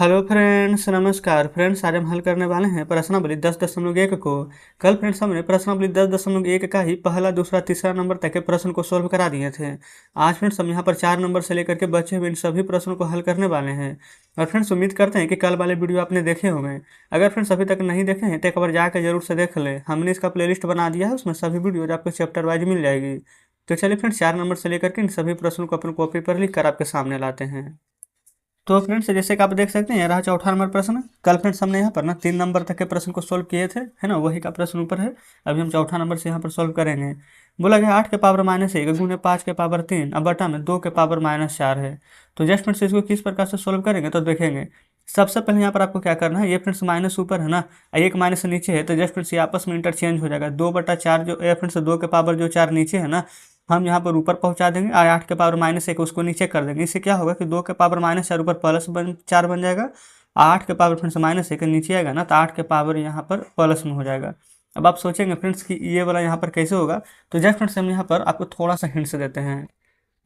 Hello friends, नमस्कार friends. आज हम हल करने वाले हैं प्रश्नावली 10.1 को। कल फ्रेंड्स हमने प्रश्नावली 10.1 का ही पहला, दूसरा, तीसरा नंबर तक के प्रश्न को सोल्व करा दिए थे। आज फ्रेंड्स हम यहाँ पर 4 नंबर से लेकर के बचे हुए इन सभी प्रश्नों को हल करने वाले हैं। और फ्रेंड्स उम्मीद करते हैं कि कल वाले वीडियो आपने देखे होंगे। अगर फ्रेंड्स अभी तक नहीं देखे हैं तो एक बार जाकर जरूर से देख ले। हमने इसका प्लेलिस्ट बना दिया है, उसमें सभी वीडियो आपको चैप्टर वाइज मिल जाएगी। तो चलिए फ्रेंड्स 4 नंबर से लेकर के इन सभी प्रश्नों को अपनी कॉपी पर लिख कर आपके सामने लाते हैं। तो फ्रेंड्स जैसे कि आप देख सकते हैं, यह रहा चौथा नंबर प्रश्न। कल फ्रेंड्स हमने यहाँ पर ना 3 नंबर तक के प्रश्न को सोल्व किए थे, है ना, वही का प्रश्न ऊपर है। अभी हम चौथा नंबर से यहाँ पर सोल्व करेंगे। बोला गया 8 के पावर -1 गुने 5 के पावर 3 अब बटा में 2 के पावर -4 है। तो जस्ट फ्रेंड्स इसको किस प्रकार से सोल्व करेंगे तो देखेंगे। सबसे पहले यहाँ पर आपको क्या करना है, ये फ्रेंड्स माइनस ऊपर है ना, एक माइनस नीचे है, तो जस्ट फ्रेंड्स ये आपस में इंटरचेंज हो जाएगा। 2/4 जो फ्रेंड्स 2 के पावर जो 4 नीचे है ना, हम यहाँ पर ऊपर पहुँचा देंगे और 8 के पावर -1 उसको नीचे कर देंगे। इससे क्या होगा कि 2 के पावर -4 ऊपर +4 बन जाएगा। 8 के पावर फ्रेंड्स -1 नीचे आएगा ना, तो 8 के पावर यहाँ पर प्लस में हो जाएगा। अब आप सोचेंगे फ्रेंड्स कि ये वाला यहाँ पर कैसे होगा, तो जस्ट फ्रेंड्स हम यहाँ पर आपको थोड़ा सा हिंट्स देते हैं।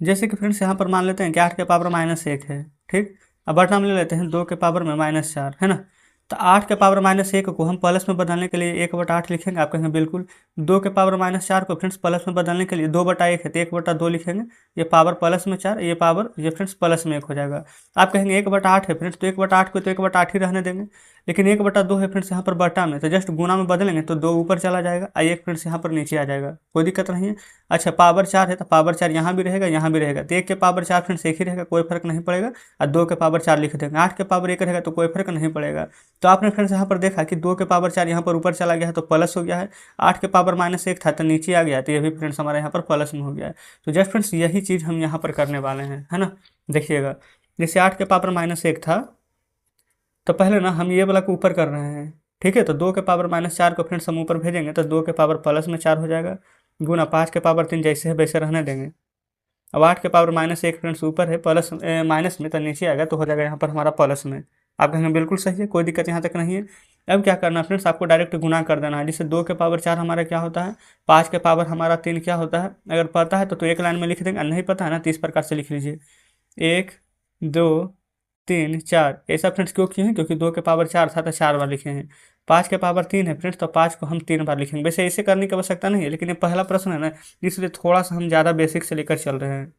जैसे कि फ्रेंड्स यहाँ पर मान लेते हैं कि 8 के पावर -1 है, ठीक। अब बटा में ले लेते हैं 2 के पावर में -4, है ना। तो 8 के पावर -1 को हम प्लस में बदलने के लिए 1/8 लिखेंगे। आप कहेंगे बिल्कुल। 2 के पावर -4 को फ्रेंड्स प्लस में बदलने के लिए 2/1 है, तो 1/2 लिखेंगे। ये पावर प्लस में 4, ये पावर ये फ्रेंड्स प्लस में 1 हो जाएगा। आप कहेंगे 1/8 है फ्रेंड्स, तो 1/8 को तो 1/8 ही रहने देंगे। लेकिन 1/2 है फ्रेंड्स यहाँ पर बटा में, तो जस्ट गुना में बदलेंगे तो 2 ऊपर चला जाएगा और 1 फ्रेंड्स यहाँ पर नीचे आ जाएगा, कोई दिक्कत नहीं है। अच्छा, पावर 4 है तो पावर 4 यहाँ भी रहेगा, यहाँ भी रहेगा, तो 1 के पावर 4 फ्रेंड्स 1 ही रहेगा, कोई फर्क नहीं पड़ेगा। और 2 के पावर 4 लिख देंगे। 8 के पावर 1 रहेगा तो कोई फर्क नहीं पड़ेगा। तो आपने फ्रेंड्स यहाँ पर देखा कि 2 के पावर 4 यहाँ पर ऊपर चला गया है तो प्लस हो गया है। 8 के पावर -1 था तो नीचे आ गया, तो ये भी फ्रेंड्स हमारे यहाँ पर प्लस में हो गया है। तो जस्ट फ्रेंड्स यही चीज़ हम यहाँ पर करने वाले हैं, है ना। देखिएगा, जैसे 8 के पावर -1 था, तो पहले ना हम ये वाला को ऊपर कर रहे हैं, ठीक है। तो 2 के पावर -4 को फ्रेंड्स हम ऊपर भेजेंगे तो 2 के पावर प्लस में 4 हो जाएगा, गुना 5 के पावर 3 जैसे है वैसे रहने देंगे। अब 8 के पावर -1 फ्रेंड्स ऊपर है, प्लस माइनस में, तो नीचे आएगा तो हो जाएगा यहाँ पर हमारा प्लस में। आप कहेंगे बिल्कुल सही है, कोई दिक्कत यहाँ तक नहीं है। अब क्या करना है फ्रेंड्स, आपको डायरेक्ट गुना कर देना है। जैसे 2 के पावर 4 हमारा क्या होता है, 5 के पावर हमारा 3 क्या होता है। अगर पता है तो एक लाइन में लिख देंगे, नहीं पता है ना तो इस प्रकार से लिख लीजिए, 1 2 3 4। ऐसा फ्रेंड्स क्यों किए हैं, क्योंकि 2 के पावर 4 था तो 4 बार लिखे हैं। 5 के पावर 3 है फ्रेंड्स, तो 5 को हम 3 बार लिखेंगे। वैसे ऐसे करने की आवश्यकता नहीं है, लेकिन ये पहला प्रश्न है ना, इसलिए थोड़ा सा हम ज़्यादा बेसिक से लेकर चल रहे हैं।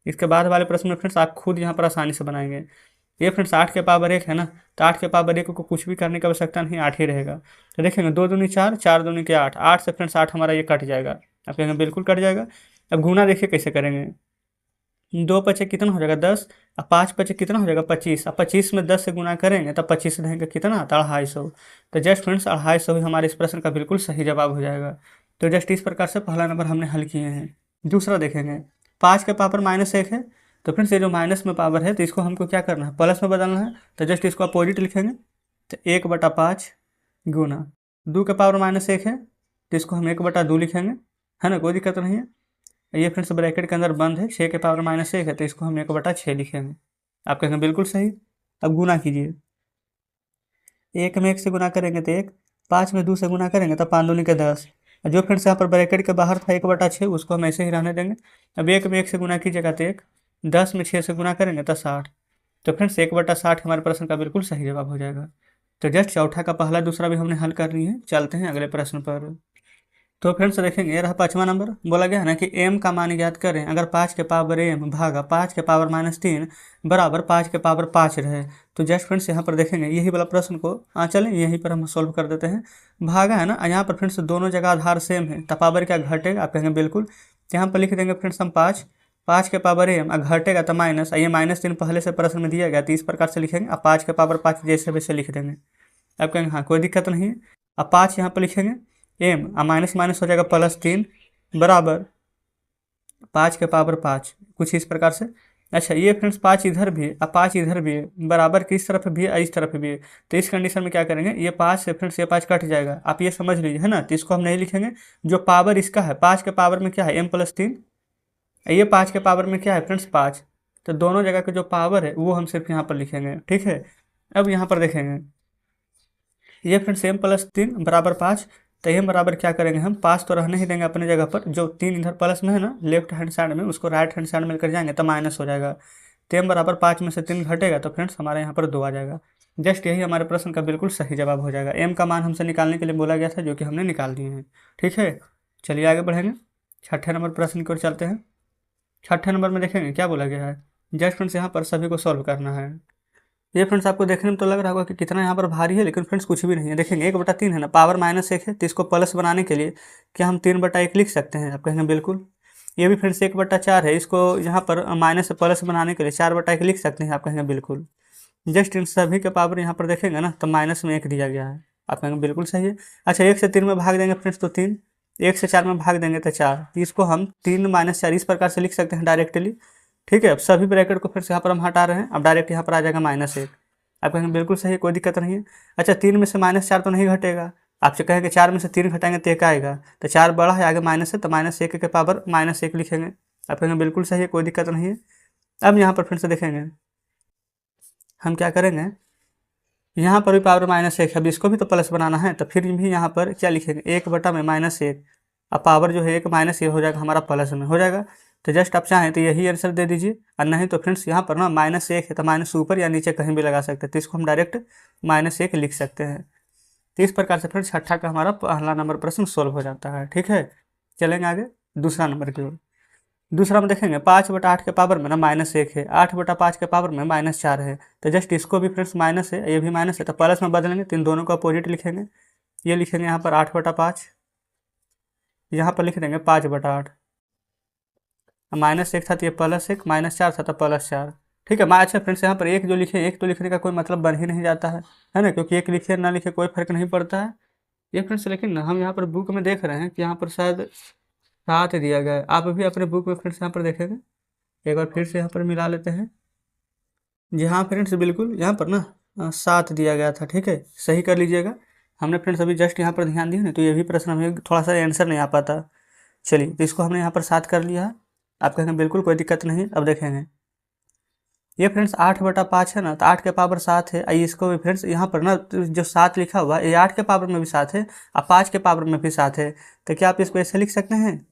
इसके बाद वाले प्रश्न में फ्रेंड्स आप खुद यहाँ पर आसानी से बनाएंगे। ये फ्रेंड्स 8 के पावर 1 है ना, तो 8 के पावर 1 को कुछ भी करने की आवश्यकता नहीं, 8 ही रहेगा। तो देखेंगे 2 दूनी 4, 4 दूनी के 8, 8 से फ्रेंड्स 8 हमारा ये कट जाएगा। आप कहेंगे बिल्कुल कट जाएगा। अब गुना देखिए कैसे करेंगे। 2 पचे कितना हो जाएगा 10, और 5 पचे कितना हो जाएगा 25, और 25 में 10 से गुना करेंगे तो 25 रहेंगे कितना, तो 250। तो जस्ट फ्रेंड्स 250 ही हमारे इस प्रश्न का बिल्कुल सही जवाब हो जाएगा। तो जस्ट इस प्रकार से पहला नंबर हमने हल किए हैं। दूसरा देखेंगे, 5 के पावर -1 है, तो फ्रेंड्स ये जो माइनस में पावर है तो इसको हमको क्या करना है, प्लस में बदलना है। तो जस्ट इसको अपोजिट लिखेंगे, तो 1/5 गुना 2 के पावर -1 है, तो इसको हम 1/2 लिखेंगे, है ना, कोई दिक्कत नहीं है। ये फ्रेंड्स ब्रैकेट के अंदर बंद है, 6 के पावर -1 है, तो इसको हम 1/6 लिखेंगे। आप कहेंगे बिल्कुल सही। अब गुना कीजिए, 1 में 1 से गुना करेंगे तो 1, 5 में 2 से गुना करेंगे तो 5 दूनी के 10। जो फ्रेंड्स यहाँ पर ब्रैकेट के बाहर था 1/6, उसको हम ऐसे ही रहने देंगे। अब 1 में 1 से गुना कीजिएगा तो 1, 10 में 6 से गुना करेंगे तो 60। तो फ्रेंड्स 1/60 हमारे प्रश्न का बिल्कुल सही जवाब हो जाएगा। तो जस्ट चौथा का पहला दूसरा भी हमने हल कर ली है। चलते हैं अगले प्रश्न पर। तो फ्रेंड्स देखेंगे, ये रहा 5वां नंबर। बोला गया है ना कि m का मान ज्ञात करें अगर 5 के पावर m भागा 5 के पावर -3 बराबर 5 के पावर 5 रहे। तो जस्ट फ्रेंड्स यहाँ पर देखेंगे यही वाला प्रश्न को चलें यहीं पर हम सोल्व कर देते हैं। भागा है ना, यहाँ पर फ्रेंड्स दोनों जगह आधार सेम है, तो पावर क्या घटेगा, आप कहेंगे बिल्कुल। तो यहाँ पर लिख देंगे फ्रेंड्स हम 5 के पावर m घटेगा तो माइनस, ये -3 पहले से प्रश्न में दिया गया, तो इस प्रकार से लिखेंगे। अब 5 के पावर 5 जैसे वैसे लिख देंगे। आप कहेंगे हाँ कोई दिक्कत नहीं है। अब 5 यहाँ पर लिखेंगे m, माइनस माइनस हो जाएगा +3 बराबर 5 के पावर 5, कुछ इस प्रकार से। अच्छा, ये फ्रेंड्स 5 इधर भी है, अब 5 इधर भी है, बराबर किस तरफ भी है, इस तरफ भी है। तो इस कंडीशन में क्या करेंगे, ये 5 से फ्रेंड्स ये 5 कट जाएगा, आप ये समझ लीजिए, है ना। तो इसको हम नहीं लिखेंगे, जो पावर इसका है 5 के पावर में क्या है m+3, ये 5 के पावर में क्या है फ्रेंड्स 5। तो दोनों जगह के जो पावर है वो हम सिर्फ यहाँ पर लिखेंगे, ठीक है। अब यहाँ पर देखेंगे, ये फ्रेंड्स m+3 बराबर 5, तो m बराबर क्या करेंगे हम, 5 तो रहने ही देंगे अपने जगह पर, जो 3 इधर प्लस में है ना लेफ्ट हैंड साइड में, उसको राइट हैंड साइड में लेकर जाएंगे तो माइनस हो जाएगा। तो m बराबर 5 में से 3 घटेगा तो फ्रेंड्स हमारे यहाँ पर 2 आ जाएगा। जस्ट यही हमारे प्रश्न का बिल्कुल सही जवाब हो जाएगा। m का मान हमसे निकालने के लिए बोला गया था, जो कि हमने निकाल दिए हैं। ठीक है, चलिए आगे बढ़ेंगे। 6ठे नंबर प्रश्न की ओर चलते हैं। 6ठे नंबर में देखेंगे क्या बोला गया है। जस्ट फ्रेंड्स यहाँ पर सभी को सॉल्व करना है। ये फ्रेंड्स आपको देखने में तो लग रहा होगा कि कितना यहाँ पर भारी है, लेकिन फ्रेंड्स कुछ भी नहीं है। देखेंगे 1/3 है ना, पावर -1 है, तो इसको प्लस बनाने के लिए क्या हम 3/1 लिख सकते हैं? आप कहेंगे बिल्कुल। ये भी फ्रेंड्स 1/4 है, इसको यहाँ पर माइनस से प्लस बनाने के लिए 4/1 लिख सकते हैं। आप कहेंगे बिल्कुल। जस्ट इन सभी के पावर यहाँ पर देखेंगे ना, तो -1 दिया गया है। आप कहेंगे बिल्कुल सही है। अच्छा, 1 से 3 में भाग देंगे फ्रेंड्स तो 3, 1 से 4 में भाग देंगे तो 4, इसको हम 3 - 4 इस प्रकार से लिख सकते हैं डायरेक्टली। ठीक है, अब सभी ब्रैकेट को फिर से यहाँ पर हम हटा रहे हैं। अब डायरेक्ट यहाँ पर आ जाएगा -1। आप कहेंगे बिल्कुल सही है, कोई दिक्कत नहीं है। अच्छा, 3 में से -4 तो नहीं घटेगा। आपसे कहेंगे 4 में से 3 घटाएंगे तो 1 आएगा, तो 4 बड़ा है, आगे माइनस है, तो -1 के पावर -1 लिखेंगे। आप कहेंगे बिल्कुल सही है, कोई दिक्कत नहीं है। अब यहाँ पर फिर से देखेंगे हम क्या करेंगे, यहाँ पर भी पावर -1 है, अब इसको भी तो प्लस बनाना है, तो फिर भी यहाँ पर क्या लिखेंगे, 1/-1। अब पावर जो है 1 माइनस ये हो जाएगा हमारा प्लस में हो जाएगा। तो जस्ट आप चाहें तो यही आंसर दे दीजिए, और नहीं तो फ्रेंड्स यहाँ पर ना -1 है, तो माइनस ऊपर या नीचे कहीं भी लगा सकते हैं, तो इसको हम डायरेक्ट -1 लिख सकते हैं। तो इस प्रकार से फ्रेंड्स 6ठा का हमारा पहला नंबर प्रश्न सोल्व हो जाता है। ठीक है, चलेंगे आगे दूसरा नंबर की ओर। दूसरा में देखेंगे 5/8 के पावर में ना -1 है, 8/5 के पावर में -4 है, तो जस्ट इसको भी फ्रेंड्स माइनस है, ये भी माइनस है, तो प्लस में बदलेंगे, तो इन दोनों को अपोजिट लिखेंगे। ये लिखेंगे यहाँ पर 8/5, यहाँ पर लिख देंगे 5/8। -1 था तो ये +1, -4 था तो +4। ठीक है, अच्छा फ्रेंड्स यहाँ पर एक जो लिखे, एक तो लिखने का कोई मतलब बन ही नहीं जाता है ना, क्योंकि एक लिखे ना लिखे कोई फर्क नहीं पड़ता है ये फ्रेंड्स। लेकिन हम यहाँ पर बुक में देख रहे हैं कि यहाँ पर शायद 7 दिया गया है। आप भी अपने बुक में फ्रेंड्स यहाँ पर देखेंगे, एक बार फिर से यहाँ पर मिला लेते हैं। जी हाँ फ्रेंड्स, बिल्कुल यहाँ पर ना 7 दिया गया था। ठीक है, सही कर लीजिएगा। हमने फ्रेंड्स अभी जस्ट यहाँ पर ध्यान दिया ना, तो ये भी प्रश्न हमें थोड़ा सा आंसर नहीं आ पाता। चलिए, तो इसको हमने यहाँ पर 7 कर लिया है। आप कहेंगे बिल्कुल कोई दिक्कत नहीं। अब देखेंगे ये फ्रेंड्स 8/5 है ना, तो 8 के पावर 7 है। आइए इसको भी फ्रेंड्स यहाँ पर ना जो 7 लिखा हुआ है, ये 8 के पावर में भी 7 है और 5 के पावर में भी 7 है, तो क्या आप इसको ऐसे लिख सकते हैं,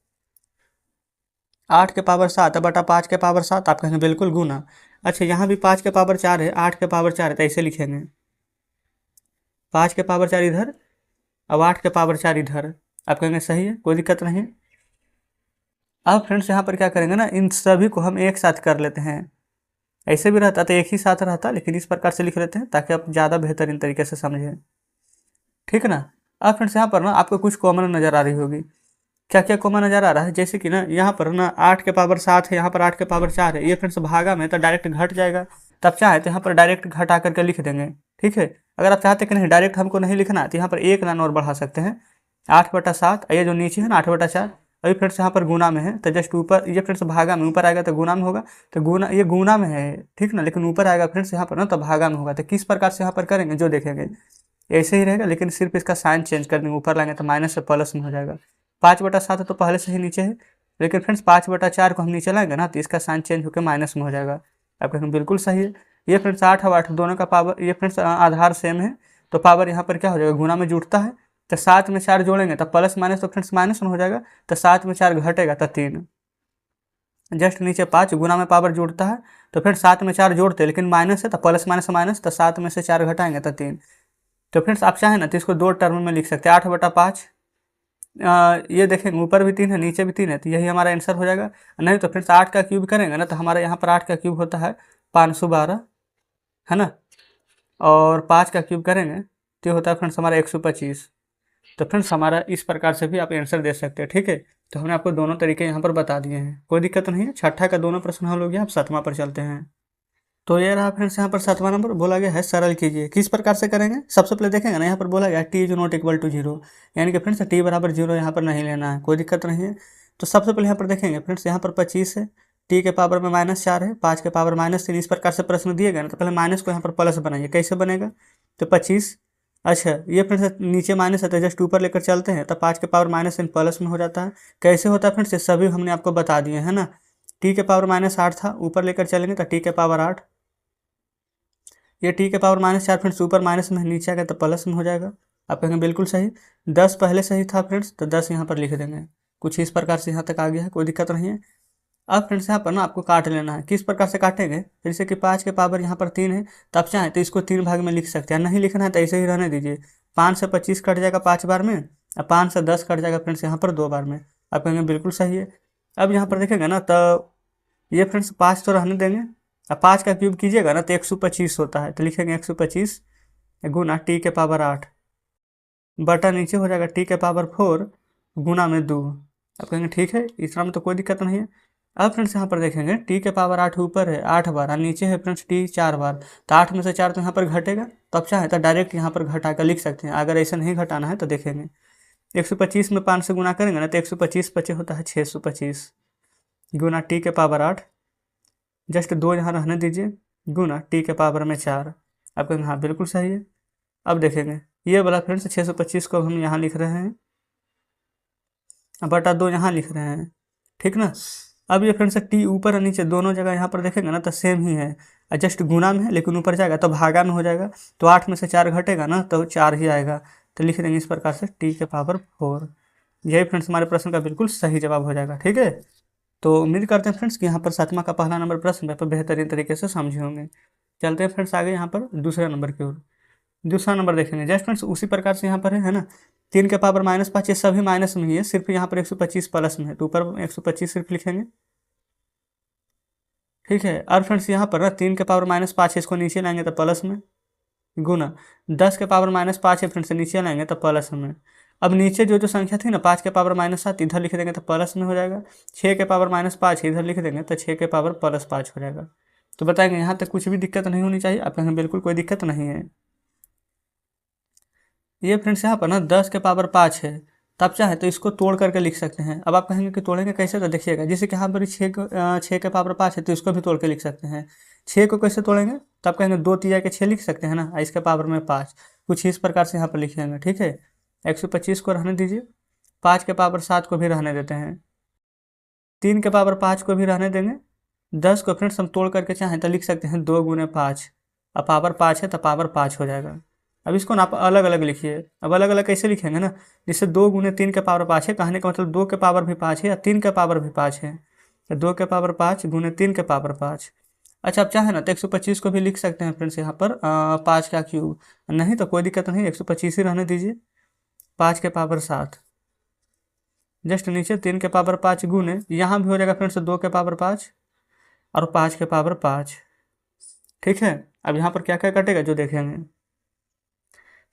8 के पावर 7 बटा 5 के पावर 7। आप कहेंगे बिल्कुल गुना। अच्छा, यहाँ भी 5 के पावर 4 है, 8 के पावर 4 है, तो ऐसे लिखेंगे 5 के पावर 4 इधर, अब 8 के पावर 4 इधर। आप कहेंगे सही है, कोई दिक्कत नहीं है। अब फ्रेंड्स यहाँ पर क्या करेंगे ना, इन सभी को हम एक साथ कर लेते हैं। ऐसे भी रहता तो एक ही साथ रहता, लेकिन इस प्रकार से लिख लेते हैं ताकि आप ज़्यादा बेहतरीन तरीके से समझें। ठीक है ना। अब फ्रेंड्स यहाँ पर ना आपको कुछ कॉमन नज़र आ रही होगी। क्या क्या कॉमन नज़र आ रहा है, जैसे कि ना यहाँ पर ना 8 के पावर 7 है, यहाँ पर 8 के पावर 4 है। ये फ्रेंड्स भागा में तो डायरेक्ट घट जाएगा, तब चाहे तो यहाँ पर डायरेक्ट घटा करके लिख देंगे। ठीक है, अगर आप चाहते कि नहीं डायरेक्ट हमको नहीं लिखना, तो यहाँ पर एक लाइन और बढ़ा सकते हैं, 8/7। ये जो नीचे है ना 8/4, अभी फ्रेंड्स यहाँ पर गुना में है, तो जस्ट ऊपर, ये फ्रेंड्स भागा में ऊपर आएगा तो गुना में होगा, तो गुना, ये गुना में है ठीक ना, लेकिन ऊपर आएगा फ्रेंड्स यहाँ पर ना तो भागा में होगा। तो किस प्रकार से यहाँ पर करेंगे जो देखेंगे ऐसे ही रहेगा, लेकिन सिर्फ इसका साइन चेंज कर देंगे, ऊपर लाएंगे तो माइनस से प्लस में हो जाएगा। 5/7 तो पहले से ही नीचे है, लेकिन फ्रेंड्स 5/4 को हम नीचे लाएंगे ना, तो इसका साइन चेंज होकर माइनस में हो जाएगा। आप कहेंगे बिल्कुल सही है। ये फ्रेंड्स 8 और 8 दोनों का पावर, ये फ्रेंड्स आधार सेम है, तो पावर यहाँ पर क्या हो जाएगा, गुना में जुड़ता है, तो 7 में 4 जोड़ेंगे तो प्लस माइनस, तो फ्रेंड्स माइनस में हो जाएगा, तो 7 में 4 घटेगा तो 3। जस्ट नीचे 5 गुना में पावर जुड़ता है, तो फिर 7 में 4 जोड़ते हैं, लेकिन माइनस है तो प्लस माइनस माइनस, तो 7 में से 4 घटाएंगे तो 3। तो फ्रेंड्स आप चाहें ना तो इसको 2 टर्म में लिख सकते हैं, 8/5। ये देखेंगे ऊपर भी 3 है नीचे भी 3 है, तो यही हमारा आंसर हो जाएगा। नहीं तो फ्रेंड्स 8 का क्यूब करेंगे ना, तो हमारे यहाँ पर 8 का क्यूब होता है 512 है ना, और 5 का क्यूब करेंगे तो होता है फ्रेंड्स हमारा 125। तो फ्रेंड्स हमारा इस प्रकार से भी आप आंसर दे सकते हैं। ठीक है, तो हमने आपको दोनों तरीके यहाँ पर बता दिए हैं, कोई दिक्कत नहीं है। 6ठा का दोनों प्रश्न हल हो गया, आप 7वां पर चलते हैं। तो ये रहा फ्रेंड्स यहाँ पर 7वां नंबर, बोला गया है सरल कीजिए। किस प्रकार से करेंगे, सबसे पहले देखेंगे ना, यहाँ पर बोला गया T is not equal to 0, यानी कि फ्रेंड्स टी बराबर 0 यहाँ पर नहीं लेना है, कोई दिक्कत नहीं है। तो सबसे पहले यहाँ पर देखेंगे फ्रेंड्स, यहाँ पर 25 है, टी के पावर में -4 है, 5 के पावर -3, इस प्रकार से प्रश्न दिए गए ना, तो पहले माइनस को यहाँ पर प्लस बनाइए। कैसे बनेगा, तो 25, अच्छा ये फ्रेंड्स नीचे माइनस है तो जस्ट ऊपर लेकर चलते हैं, तो 5 के पावर -3 प्लस में हो जाता है। कैसे होता है फ्रेंड्स, ये सभी हमने आपको बता दिए है ना। टी के पावर -8 था, ऊपर लेकर चलेंगे तो टी के पावर 8, ये टी के पावर -4 फ्रेंड्स ऊपर माइनस में नीचे आ गया तो प्लस में हो जाएगा। आप कहेंगे बिल्कुल सही। 10 पहले सही था फ्रेंड्स, तो 10 यहाँ पर लिख देंगे। कुछ इस प्रकार से यहाँ तक आ गया है, कोई दिक्कत नहीं है। अब फ्रेंड्स यहाँ पर ना आपको काट लेना है। किस प्रकार से काटेंगे, जैसे कि 5 के पावर यहाँ पर 3 है, तो आप चाहें तो इसको 3 भाग में लिख सकते हैं। नहीं लिखना है तो ऐसे ही रहने दीजिए। 5 से 25 कट जाएगा 5 बार में, और 5 से 10 कट जाएगा फ्रेंड्स यहाँ पर 2 बार में। आप कहेंगे बिल्कुल सही है। अब यहाँ पर देखेंगे ना, तो ये फ्रेंड्स 5 तो रहने देंगे। अब 5 का क्यूब कीजिएगा ना तो 125 होता है, तो लिखेंगे 125 गुना टी के पावर 8 बटा नीचे हो जाएगा टी के पावर 4 गुना में 2। आप कहेंगे ठीक है, इतना में तो कोई दिक्कत नहीं है। अब फ्रेंड्स यहाँ पर देखेंगे टी के पावर 8 ऊपर है 8 बार और नीचे है फ्रेंड्स टी 4 बार, तो 8 में से 4 तो यहाँ पर घटेगा, तो आप चाहें तो डायरेक्ट यहाँ पर घटा कर लिख सकते हैं। अगर ऐसा नहीं घटाना है तो देखेंगे 125 में 5 से गुना करेंगे ना तो 125 बचे होता है 625 गुना टी के पावर 8, जस्ट 2 यहाँ रहने दीजिए, गुना टी के पावर में 4। आप कहेंगे हाँ बिल्कुल सही है। अब देखेंगे ये वाला फ्रेंड्स 625 को हम यहाँ लिख रहे हैं, बटा 2 यहाँ लिख रहे हैं, ठीक ना। अब ये फ्रेंड्स टी ऊपर और नीचे दोनों जगह यहाँ पर देखेंगे ना तो सेम ही है, जस्ट गुना में है, लेकिन ऊपर जाएगा तो भागा में हो जाएगा, तो 8 में से 4 घटेगा ना तो 4 ही आएगा, तो लिख देंगे इस प्रकार से टी के पावर 4। यही फ्रेंड्स हमारे प्रश्न का बिल्कुल सही जवाब हो जाएगा, ठीक है। तो उम्मीद करते हैं फ्रेंड्स कि यहाँ पर 7वां का पहला नंबर प्रश्न पेपर बेहतरीन तरीके से समझे होंगे। चलते हैं फ्रेंड्स आगे यहाँ पर दूसरे नंबर की ओर। दूसरा नंबर देखेंगे जस्ट फ्रेंड्स उसी प्रकार से यहाँ पर है ना, 3 के पावर -5 ये सभी माइनस में ही है, सिर्फ यहाँ पर 125 प्लस में है, तो ऊपर 125 सिर्फ लिखेंगे, ठीक है। और फ्रेंड्स यहाँ पर ना 3 के पावर -5 है, इसको नीचे लाएंगे तो प्लस में, गुना 10 के पावर -5 है फ्रेंड्स, नीचे लाएंगे तो प्लस में। अब नीचे जो संख्या थी ना 5 के पावर -7 इधर लिख देंगे तो प्लस में हो जाएगा, 6 के पावर -5 इधर लिख देंगे तो 6 के पावर +5 हो जाएगा। तो बताएंगे यहाँ तक कुछ भी दिक्कत नहीं होनी चाहिए, आप कहेंगे बिल्कुल कोई दिक्कत नहीं है। ये फ्रेंड्स यहाँ पर ना 10 के पावर 5 है, तब चाहे तो इसको तोड़ करके लिख सकते हैं। अब आप कहेंगे कि तोड़ेंगे कैसे, तो देखिएगा जैसे कि यहाँ पर 6 के पावर 5 है तो इसको भी तोड़ के लिख सकते हैं। 6 को कैसे तोड़ेंगे, तो आप कहेंगे 2 तिया के 6 लिख सकते हैं ना, इसके पावर में 5, कुछ इस प्रकार से यहाँ पर लिखेंगे, ठीक है। 125 को रहने दीजिए, 5 के पावर 7 को भी रहने देते हैं, 3 के पावर 5 को भी रहने देंगे। 10 को फ्रेंड्स हम तोड़ करके चाहें तो लिख सकते हैं 2 गुने 5, अब पावर 5 है तो पावर 5 हो जाएगा। अब इसको ना आप अलग अलग लिखिए। अब अलग अलग कैसे लिखेंगे ना, जैसे 2 गुने 3 के पावर 5 है, कहने का मतलब 2 के पावर भी 5 है या 3 के पावर भी 5 है, तो 2 के पावर 5 गुने 3 के पावर 5। अच्छा आप चाहें ना तो 125 को भी लिख सकते हैं फ्रेंड्स यहाँ पर 5 का क्यूब, नहीं तो कोई दिक्कत नहीं, 125 ही रहने दीजिए, 5 के पावर 7, जस्ट नीचे 3 के पावर 5 गुने, यहाँ भी हो जाएगा फ्रेंड्स 2 के पावर 5 और 5 के पावर 5, ठीक है। अब यहाँ पर क्या क्या कटेगा जो देखेंगे,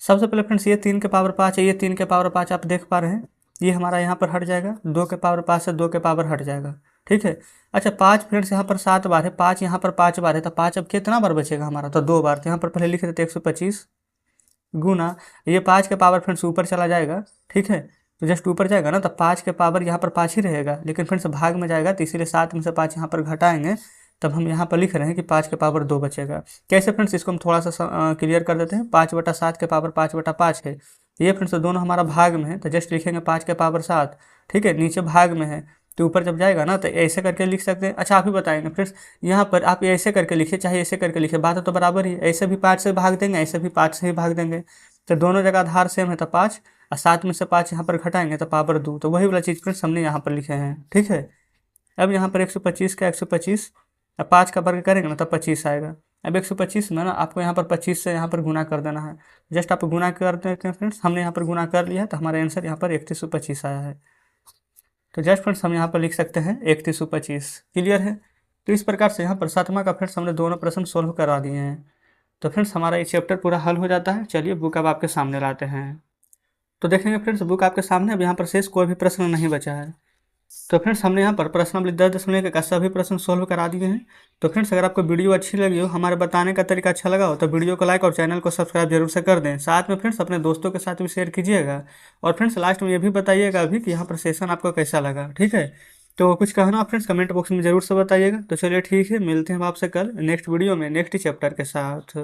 सबसे पहले फ्रेंड्स ये 3 के पावर 5 है, ये 3 के पावर 5 आप देख पा रहे हैं, ये हमारा यहाँ पर हट जाएगा, 2 के पावर 5 से 2 के पावर हट जाएगा, ठीक है। अच्छा 5 फ्रेंड्स यहाँ पर 7 बार है, 5 यहाँ पर 5 बार है, तो 5 अब कितना बार बचेगा हमारा, तो 2 बार, तो यहाँ पर पहले लिख देते 125 गुना, ये 5 के पावर फ्रेंड्स ऊपर चला जाएगा, ठीक है, तो जस्ट ऊपर जाएगा ना तो 5 के पावर यहाँ पर 5 ही रहेगा, लेकिन फ्रेंड्स भाग में जाएगा तो इसीलिए 7 में से 5 यहाँ पर घटाएंगे, तब हम यहाँ पर लिख रहे हैं कि 5 के पावर 2 बचेगा। कैसे फ्रेंड्स, इसको हम थोड़ा सा क्लियर कर देते हैं। 5/7 के पावर 5/5 है, ये फ्रेंड्स दोनों हमारा भाग में है, तो जस्ट लिखेंगे 5 के पावर 7, ठीक है, नीचे भाग में है तो ऊपर जब जाएगा ना तो ऐसे करके लिख सकते हैं। अच्छा आप ही बताएंगे फ्रेंड्स, यहाँ पर आप ऐसे करके लिखिए चाहे ऐसे करके लिखिए, बात तो बराबर ही, ऐसे भी 5 से भाग देंगे, ऐसे भी 5 से ही भाग देंगे, तो दोनों जगह आधार सेम है तो 5, और 7 में से 5 यहाँ पर घटाएंगे तो पावर 2, तो वही वाला चीज़ फ्रेंड्स हमने यहाँ पर लिखे हैं, ठीक है। अब यहाँ पर 125 का 125, अब 5 का वर्ग करेंगे ना तब 25 आएगा। अब 125 में ना आपको यहाँ पर 25 से यहाँ पर गुना कर देना है, जस्ट आप गुना कर देते हैं फ्रेंड्स, हमने यहाँ पर गुना कर लिया है तो हमारा आंसर यहाँ पर 3125 आया है। तो जस्ट फ्रेंड्स हम यहाँ पर लिख सकते हैं 3125, क्लियर है। तो इस प्रकार से यहाँ पर 7वां का फ्रेंड्स हमने दोनों प्रश्न सोल्व करा दिए हैं। तो फ्रेंड्स हमारा ये चैप्टर पूरा हल हो जाता है। चलिए बुक अब आपके सामने लाते हैं, तो देखेंगे फ्रेंड्स बुक आपके सामने, अब यहाँ पर शेष कोई भी प्रश्न नहीं बचा है। तो फ्रेंड्स हमने यहाँ पर प्रश्नावली 10.1 का सभी प्रश्न सोल्व करा दिए हैं। तो फ्रेंड्स अगर आपको वीडियो अच्छी लगी हो, हमारे बताने का तरीका अच्छा लगा हो, तो वीडियो को लाइक और चैनल को सब्सक्राइब जरूर से कर दें। साथ में फ्रेंड्स अपने दोस्तों के साथ भी शेयर कीजिएगा, और फ्रेंड्स लास्ट में ये भी बताइएगा अभी कि यहाँ पर सेशन आपको कैसा लगा, ठीक है। तो कुछ कहना फ्रेंड्स कमेंट बॉक्स में जरूर से बताइएगा। तो चलिए ठीक है, मिलते हैं आपसे कल नेक्स्ट वीडियो में नेक्स्ट चैप्टर के साथ।